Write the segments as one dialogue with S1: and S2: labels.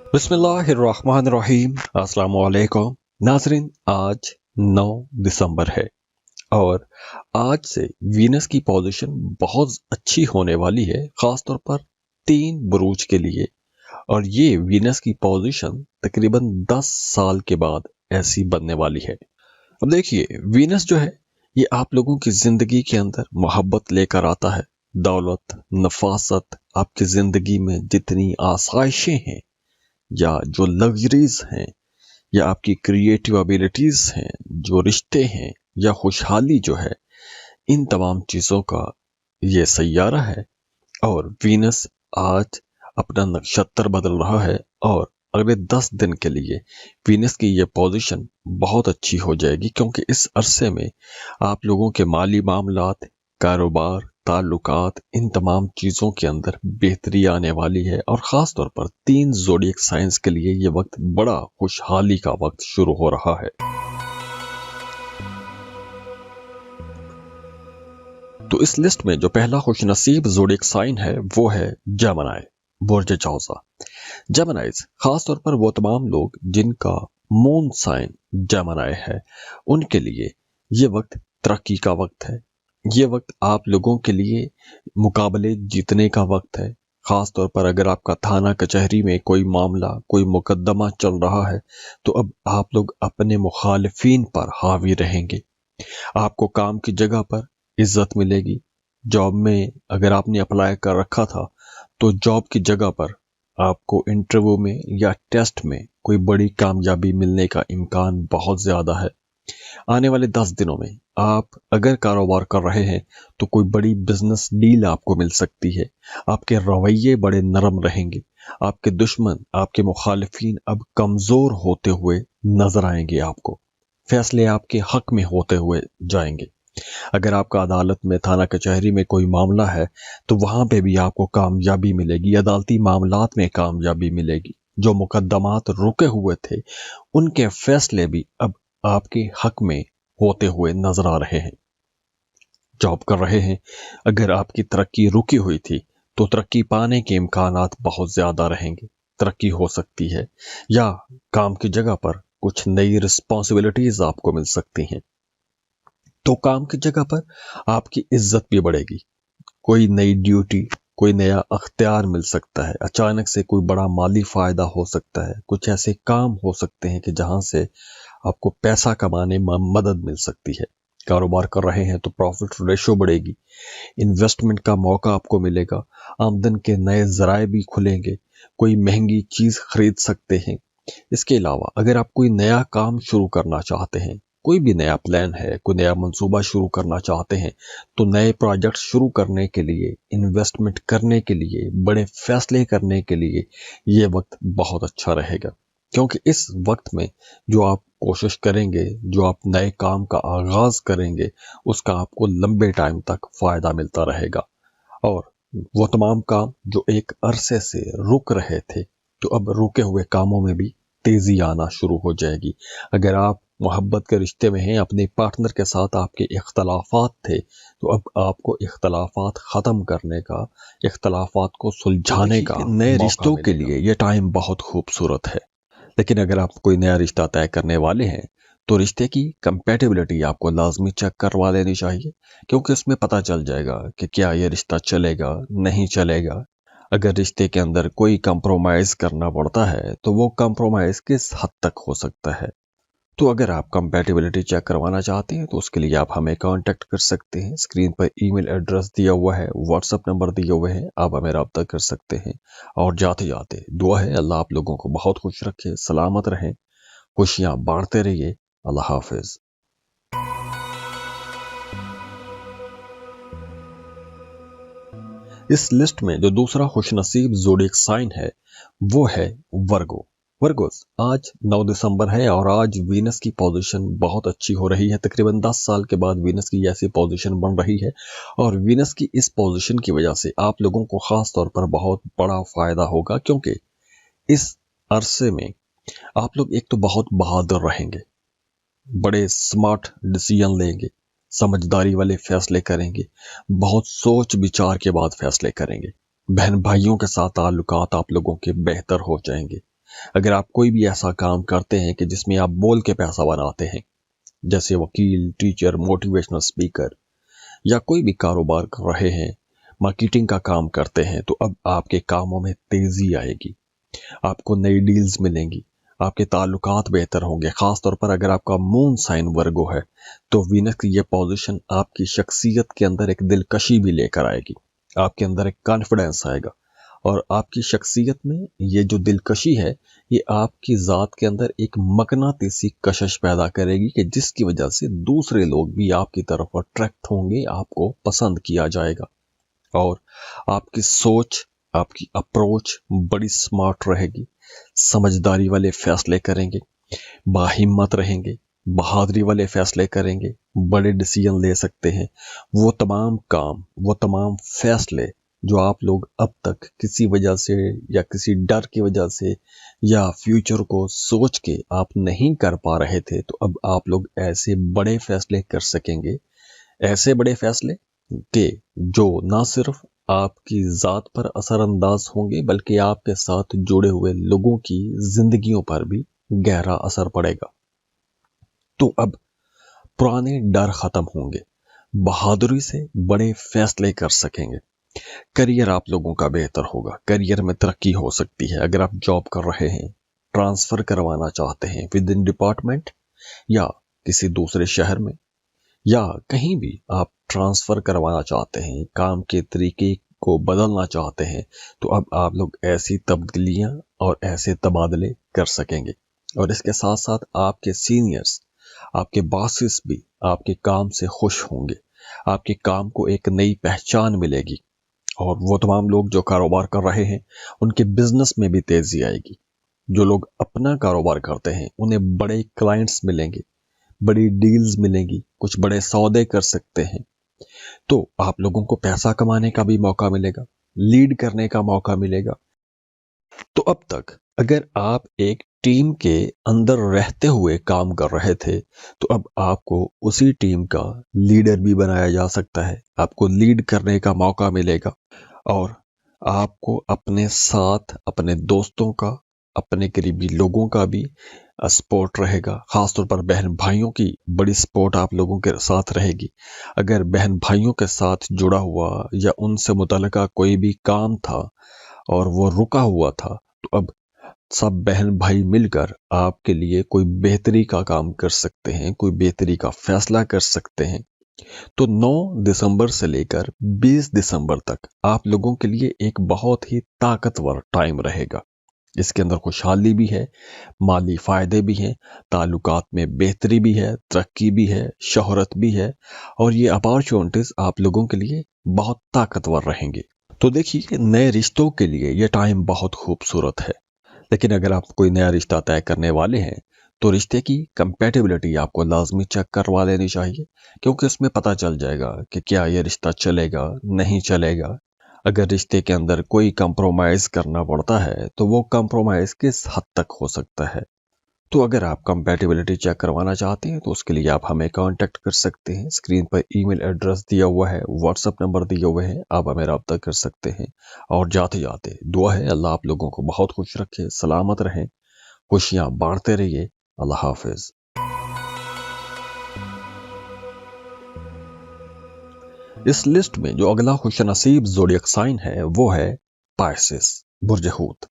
S1: बिस्मिल्लाहिर्रहमानिर्रहीम। अस्सलाम वालेकुम नाज़रीन। आज 9 दिसंबर है और आज से वीनस की पोजीशन बहुत अच्छी होने वाली है, ख़ास तौर पर 3 बुरूज के लिए। और ये वीनस की पोजीशन तकरीबन 10 साल के बाद ऐसी बनने वाली है। अब देखिए, वीनस जो है ये आप लोगों की ज़िंदगी के अंदर मोहब्बत लेकर आता है। दौलत, नफासत, आपकी ज़िंदगी में जितनी आसाइशें हैं या जो लग्जरीज हैं या आपकी क्रिएटिव एबिलिटीज हैं, जो रिश्ते हैं या खुशहाली जो है, इन तमाम चीज़ों का ये सैयारा है। और वीनस आज अपना नक्षत्र बदल रहा है और अगले 10 दिन के लिए वीनस की ये पोजीशन बहुत अच्छी हो जाएगी, क्योंकि इस अरसे में आप लोगों के माली मामलात, कारोबार, ताल्लुकात, इन तमाम चीज़ों के अंदर बेहतरी आने वाली है। और ख़ास तौर पर 3 ज़ोडिएक साइंस के लिए ये वक्त बड़ा खुशहाली का वक्त शुरू हो रहा है। तो इस लिस्ट में जो पहला खुशनसीब ज़ोडिएक साइन है वो है जेमिनी, बुर्ज जौज़ा। जेमिनीज खास तौर पर वो तमाम लोग जिनका मून साइन जेमिनी है, उनके लिए ये वक्त तरक्की का वक्त है। ये वक्त आप लोगों के लिए मुकाबले जीतने का वक्त है। खास तौर पर अगर आपका थाना कचहरी में कोई मामला, कोई मुकदमा चल रहा है, तो अब आप लोग अपने मुखालिफिन पर हावी रहेंगे। आपको काम की जगह पर इज्जत मिलेगी। जॉब में अगर आपने अप्लाई कर रखा था, तो जॉब की जगह पर आपको इंटरव्यू में या टेस्ट में कोई बड़ी कामयाबी मिलने का इम्कान बहुत ज़्यादा है। आने वाले 10 दिनों में आप अगर कारोबार कर रहे हैं तो कोई बड़ी बिजनेस डील आपको मिल सकती है। आपके रवैये बड़े नरम रहेंगे। आपके दुश्मन, आपके मुखालिफिन अब कमज़ोर होते हुए नजर आएंगे आपको। फैसले आपके हक में होते हुए जाएंगे। अगर आपका अदालत में, थाना कचहरी में कोई मामला है, तो वहां पे भी आपको कामयाबी मिलेगी। अदालती मामलात में कामयाबी मिलेगी। जो मुकदमात रुके हुए थे, उनके फैसले भी अब आपके हक में होते हुए नजर आ रहे हैं। जॉब कर रहे हैं, अगर आपकी तरक्की रुकी हुई थी, तो तरक्की पाने के इम्कानात बहुत ज्यादा रहेंगे। तरक्की हो सकती है, या काम की जगह पर कुछ नई रिस्पॉन्सिबिलिटीज आपको मिल सकती हैं। तो काम की जगह पर आपकी इज्जत भी बढ़ेगी। कोई नई ड्यूटी, कोई नया अख्तियार मिल सकता है। अचानक से कोई बड़ा माली फायदा हो सकता है। कुछ ऐसे काम हो सकते हैं कि जहां से आपको पैसा कमाने में मदद मिल सकती है। कारोबार कर रहे हैं तो प्रॉफिट रेशो बढ़ेगी। इन्वेस्टमेंट का मौका आपको मिलेगा। आमदन के नए जराए भी खुलेंगे। कोई महंगी चीज खरीद सकते हैं। इसके अलावा अगर आप कोई नया काम शुरू करना चाहते हैं, कोई भी नया प्लान है, कोई नया मंसूबा शुरू करना चाहते हैं, तो नए प्रोजेक्ट शुरू करने के लिए, इन्वेस्टमेंट करने के लिए, बड़े फैसले करने के लिए ये वक्त बहुत अच्छा रहेगा। क्योंकि इस वक्त में जो आप कोशिश करेंगे, जो आप नए काम का आगाज करेंगे, उसका आपको लंबे टाइम तक फायदा मिलता रहेगा। और वो तमाम काम जो एक अरसे से रुक रहे थे, तो अब रुके हुए कामों में भी तेजी आना शुरू हो जाएगी। अगर आप मोहब्बत के रिश्ते में हैं, अपने पार्टनर के साथ आपके इख्तलाफात थे, तो अब आपको इख्तलाफात ख़त्म करने का, इख्तलाफात को सुलझाने का, नए रिश्तों के लिए ये टाइम बहुत खूबसूरत है। लेकिन अगर आप कोई नया रिश्ता तय करने वाले हैं, तो रिश्ते की कंपैटिबिलिटी आपको लाजमी चेक करवा लेनी चाहिए, क्योंकि उसमें पता चल जाएगा कि क्या ये रिश्ता चलेगा, नहीं चलेगा। अगर रिश्ते के अंदर कोई कंप्रोमाइज करना पड़ता है, तो वो कंप्रोमाइज किस हद तक हो सकता है। तो अगर आप कंपैटिबिलिटी चेक करवाना चाहते हैं, तो उसके लिए आप हमें कांटेक्ट कर सकते हैं। स्क्रीन पर ईमेल एड्रेस दिया हुआ है, व्हाट्सएप नंबर दिए हुए हैं, आप हमें रब्ता कर सकते हैं। और जाते जाते दुआ है, अल्लाह आप लोगों को बहुत खुश रखे, सलामत रहें, खुशियां बांटते रहिए। अल्लाह हाफिज। इस लिस्ट में जो दूसरा खुशनसीब ज़ोडिएक साइन है वो है वर्गो। वर्गोस आज 9 दिसंबर है और आज वीनस की पोजीशन बहुत अच्छी हो रही है। तकरीबन 10 साल के बाद वीनस की ऐसी पोजीशन बन रही है और वीनस की इस पोजीशन की वजह से आप लोगों को खास तौर पर बहुत बड़ा फायदा होगा, क्योंकि इस अरसे में आप लोग एक तो बहुत बहादुर रहेंगे, बड़े स्मार्ट डिसीजन लेंगे, समझदारी वाले फैसले करेंगे, बहुत सोच विचार के बाद फैसले करेंगे। बहन भाइयों के साथ ताल्लुकात आप लोगों के बेहतर हो जाएंगे। अगर आप कोई भी ऐसा काम करते हैं कि जिसमें आप बोल के पैसा बनाते हैं, जैसे वकील, टीचर, मोटिवेशनल स्पीकर, या कोई भी कारोबार कर रहे हैं, मार्केटिंग का काम करते हैं, तो अब आपके कामों में तेजी आएगी, आपको नई डील्स मिलेंगी, आपके ताल्लुकात बेहतर होंगे। खास तौर पर अगर आपका मून साइन वर्गो है तो वीनस की ये पोजीशन आपकी शख्सियत के अंदर एक दिलकशी भी लेकर आएगी, आपके अंदर एक कॉन्फिडेंस आएगा, और आपकी शख्सियत में ये जो दिलकशी है ये आपकी ज़ात के अंदर एक मकनातीसी कशिश पैदा करेगी कि जिसकी वजह से दूसरे लोग भी आपकी तरफ अट्रैक्ट होंगे, आपको पसंद किया जाएगा, और आपकी सोच, आपकी अप्रोच बड़ी स्मार्ट रहेगी, समझदारी वाले फैसले करेंगे, बाहिम्मत रहेंगे, बहादुरी वाले फैसले करेंगे, बड़े डिसीजन ले सकते हैं। वो तमाम काम, वो तमाम फैसले जो आप लोग अब तक किसी वजह से या किसी डर की वजह से या फ्यूचर को सोच के आप नहीं कर पा रहे थे, तो अब आप लोग ऐसे बड़े फैसले कर सकेंगे, ऐसे बड़े फैसले कि जो ना सिर्फ आपकी ज़ात पर असरअंदाज होंगे बल्कि आपके साथ जुड़े हुए लोगों की जिंदगियों पर भी गहरा असर पड़ेगा। तो अब पुराने डर खत्म होंगे, बहादुरी से बड़े फैसले कर सकेंगे, करियर आप लोगों का बेहतर होगा, करियर में तरक्की हो सकती है। अगर आप जॉब कर रहे हैं, ट्रांसफर करवाना चाहते हैं विद इन डिपार्टमेंट या किसी दूसरे शहर में, या कहीं भी आप ट्रांसफर करवाना चाहते हैं, काम के तरीके को बदलना चाहते हैं, तो अब आप लोग ऐसी तब्दीलियां और ऐसे तबादले कर सकेंगे। और इसके साथ साथ आपके सीनियर्स, आपके बॉसेस भी आपके काम से खुश होंगे, आपके काम को एक नई पहचान मिलेगी, और वो तमाम लोग जो कारोबार कर रहे हैं उनके बिजनेस में भी तेजी आएगी। जो लोग अपना कारोबार करते हैं उन्हें बड़े क्लाइंट्स मिलेंगे, बड़ी डील्स मिलेंगी, कुछ बड़े सौदे कर सकते हैं, तो आप लोगों को पैसा कमाने का भी मौका मिलेगा, लीड करने का मौका मिलेगा। तो अब तक अगर आप एक टीम के अंदर रहते हुए काम कर रहे थे, तो अब आपको उसी टीम का लीडर भी बनाया जा सकता है, आपको लीड करने का मौका मिलेगा, और आपको अपने साथ अपने दोस्तों का, अपने करीबी लोगों का भी सपोर्ट रहेगा। खासतौर पर बहन भाइयों की बड़ी सपोर्ट आप लोगों के साथ रहेगी। अगर बहन भाइयों के साथ जुड़ा हुआ या उनसे मुतल्लिका कोई भी काम था और वो रुका हुआ था, तो अब सब बहन भाई मिलकर आपके लिए कोई बेहतरी का काम कर सकते हैं, कोई बेहतरी का फैसला कर सकते हैं। तो 9 दिसंबर से लेकर 20 दिसंबर तक आप लोगों के लिए एक बहुत ही ताकतवर टाइम रहेगा। इसके अंदर खुशहाली भी है, माली फायदे भी हैं, ताल्लुकात में बेहतरी भी है, तरक्की भी है, शोहरत भी है, और ये अपॉर्चुनिटीज आप लोगों के लिए बहुत ताकतवर रहेंगे। तो देखिए, नए रिश्तों के लिए ये टाइम बहुत खूबसूरत है, लेकिन अगर आप कोई नया रिश्ता तय करने वाले हैं तो रिश्ते की कंपैटिबिलिटी आपको लाजमी चेक करवा लेनी चाहिए, क्योंकि उसमें पता चल जाएगा कि क्या ये रिश्ता चलेगा, नहीं चलेगा। अगर रिश्ते के अंदर कोई कंप्रोमाइज करना पड़ता है तो वो कंप्रोमाइज किस हद तक हो सकता है। तो अगर आप कंपैटिबिलिटी चेक करवाना चाहते हैं तो उसके लिए आप हमें कांटेक्ट कर सकते हैं। स्क्रीन पर ईमेल एड्रेस दिया हुआ है, व्हाट्सएप नंबर दिए हुए हैं, आप हमें रब्ता कर सकते हैं। और जाते जाते दुआ है अल्लाह आप लोगों को बहुत खुश रखे, सलामत रहें, खुशियां बांटते रहिए। अल्लाह हाफिज। इस लिस्ट में जो अगला खुशनसीब ज़ोडिएक साइन है वो है पाइसेस, बुर्ज हूत।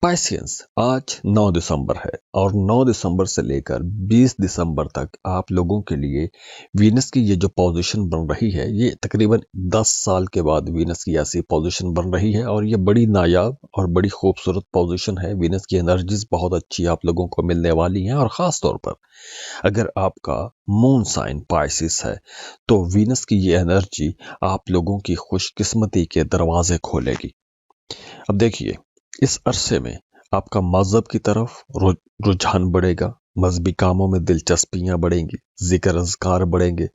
S1: पाइसियंस आज 9 दिसंबर है, और 9 दिसंबर से लेकर 20 दिसंबर तक आप लोगों के लिए वीनस की ये जो पोजीशन बन रही है, ये तकरीबन 10 साल के बाद वीनस की ऐसी पोजीशन बन रही है, और ये बड़ी नायाब और बड़ी खूबसूरत पोजीशन है। वीनस की एनर्जीज बहुत अच्छी आप लोगों को मिलने वाली हैं, और ख़ास तौर पर अगर आपका मून साइन पाइसिस है तो वीनस की ये एनर्जी आप लोगों की खुशकिस्मती के दरवाजे खोलेगी। अब देखिए, इस अरसे में आपका मजहब की तरफ रुझान बढ़ेगा, मजहबी कामों में दिलचस्पियां बढ़ेंगी, जिक्र अज़कार बढ़ेंगे,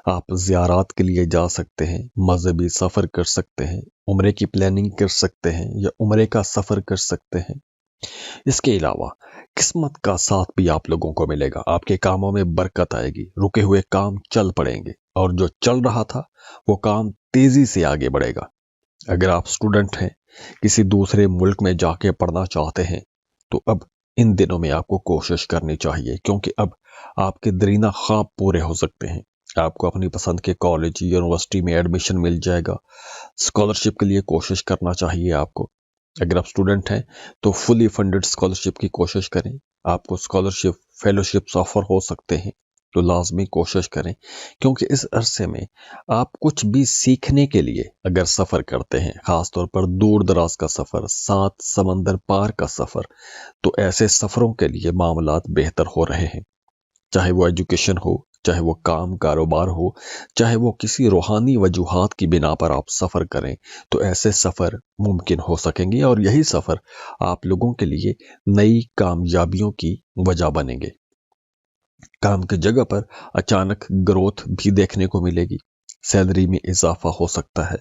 S1: आप ज़ियारात के लिए जा सकते हैं, मजहबी सफ़र कर सकते हैं, उम्रे की प्लानिंग कर सकते हैं या उम्रे का सफ़र कर सकते हैं। इसके अलावा किस्मत का साथ भी आप लोगों को मिलेगा, आपके कामों में बरकत आएगी, रुके हुए काम चल पड़ेंगे, और जो चल रहा था वो काम तेजी से आगे बढ़ेगा। अगर आप स्टूडेंट हैं, किसी दूसरे मुल्क में जाके पढ़ना चाहते हैं, तो अब इन दिनों में आपको कोशिश करनी चाहिए, क्योंकि अब आपके दरीना ख्वाब पूरे हो सकते हैं। आपको अपनी पसंद के कॉलेज यूनिवर्सिटी में एडमिशन मिल जाएगा। स्कॉलरशिप के लिए कोशिश करना चाहिए आपको। अगर आप स्टूडेंट हैं तो फुली फंडेड स्कॉलरशिप की कोशिश करें। आपको स्कॉलरशिप फेलोशिप्स ऑफर हो सकते हैं, तो लाजमी कोशिश करें, क्योंकि इस अरसे में आप कुछ भी सीखने के लिए अगर सफ़र करते हैं, ख़ास तौर पर दूर दराज का सफ़र, 7 समंदर पार का सफ़र, तो ऐसे सफ़रों के लिए मामलात बेहतर हो रहे हैं। चाहे वो एजुकेशन हो, चाहे वो काम कारोबार हो, चाहे वो किसी रूहानी वजूहात की बिना पर आप सफ़र करें, तो ऐसे सफ़र मुमकिन हो सकेंगे और यही सफ़र आप लोगों के लिए नई कामयाबियों की वजह बनेंगे। काम की जगह पर अचानक ग्रोथ भी देखने को मिलेगी, सैलरी में इजाफा हो सकता है,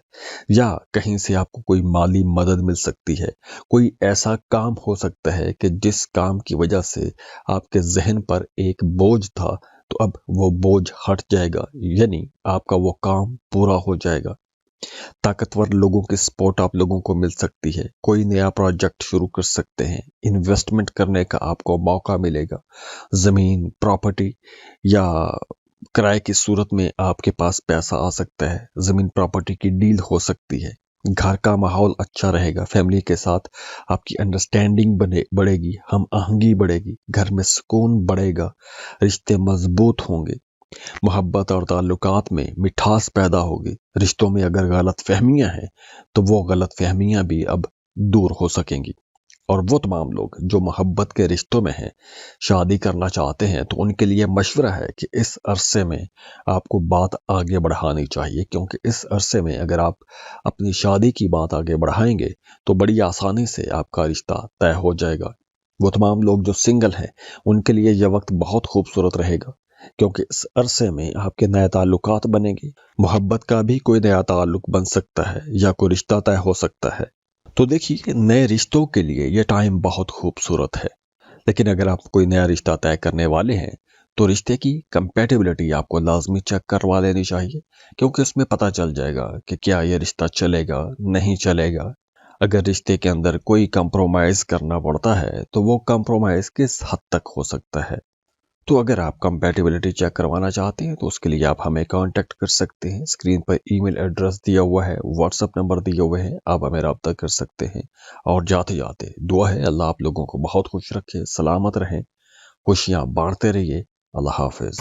S1: या कहीं से आपको कोई माली मदद मिल सकती है। कोई ऐसा काम हो सकता है कि जिस काम की वजह से आपके जहन पर एक बोझ था, तो अब वो बोझ हट जाएगा, यानी आपका वो काम पूरा हो जाएगा। ताकतवर लोगों की सपोर्ट आप लोगों को मिल सकती है। कोई नया प्रोजेक्ट शुरू कर सकते हैं, इन्वेस्टमेंट करने का आपको मौका मिलेगा। जमीन, प्रॉपर्टी या किराए की सूरत में आपके पास पैसा आ सकता है। जमीन प्रॉपर्टी की डील हो सकती है। घर का माहौल अच्छा रहेगा, फैमिली के साथ आपकी अंडरस्टैंडिंग बढ़ेगी, हम आहंगी बढ़ेगी, घर में सुकून बढ़ेगा, रिश्ते मजबूत होंगे, मोहब्बत और ताल्लुकात में मिठास पैदा होगी। रिश्तों में अगर गलत फहमियां हैं तो वो गलत फहमियां भी अब दूर हो सकेंगी। और वो तमाम लोग जो मोहब्बत के रिश्तों में हैं, शादी करना चाहते हैं, तो उनके लिए मशवरा है कि इस अरसे में आपको बात आगे बढ़ानी चाहिए, क्योंकि इस अरसे में अगर आप अपनी शादी की बात आगे बढ़ाएंगे तो बड़ी आसानी से आपका रिश्ता तय हो जाएगा। वो तमाम लोग जो सिंगल हैं, उनके लिए यह वक्त बहुत खूबसूरत रहेगा, क्योंकि इस अरसे में आपके नए ताल्लुकात बनेंगे। मोहब्बत का भी कोई नया ताल्लुक बन सकता है या कोई रिश्ता तय हो सकता है। तो देखिए, नए रिश्तों के लिए ये टाइम बहुत खूबसूरत है। लेकिन अगर आप कोई नया रिश्ता तय करने वाले हैं तो रिश्ते की कंपैटिबिलिटी आपको लाजमी चेक करवा लेनी चाहिए, क्योंकि उसमें पता चल जाएगा कि क्या ये रिश्ता चलेगा, नहीं चलेगा। अगर रिश्ते के अंदर कोई कंप्रोमाइज करना पड़ता है तो वो कंप्रोमाइज किस हद तक हो सकता है। तो अगर आप कंपैटिबिलिटी चेक करवाना चाहते हैं तो उसके लिए आप हमें कांटेक्ट कर सकते हैं। स्क्रीन पर ईमेल एड्रेस दिया हुआ है, व्हाट्सएप नंबर दिए हुए हैं, आप हमें रब्ता कर सकते हैं। और जाते जाते दुआ है अल्लाह आप लोगों को बहुत खुश रखे, सलामत रहें, खुशियां बांटते रहिए। अल्लाह हाफिज।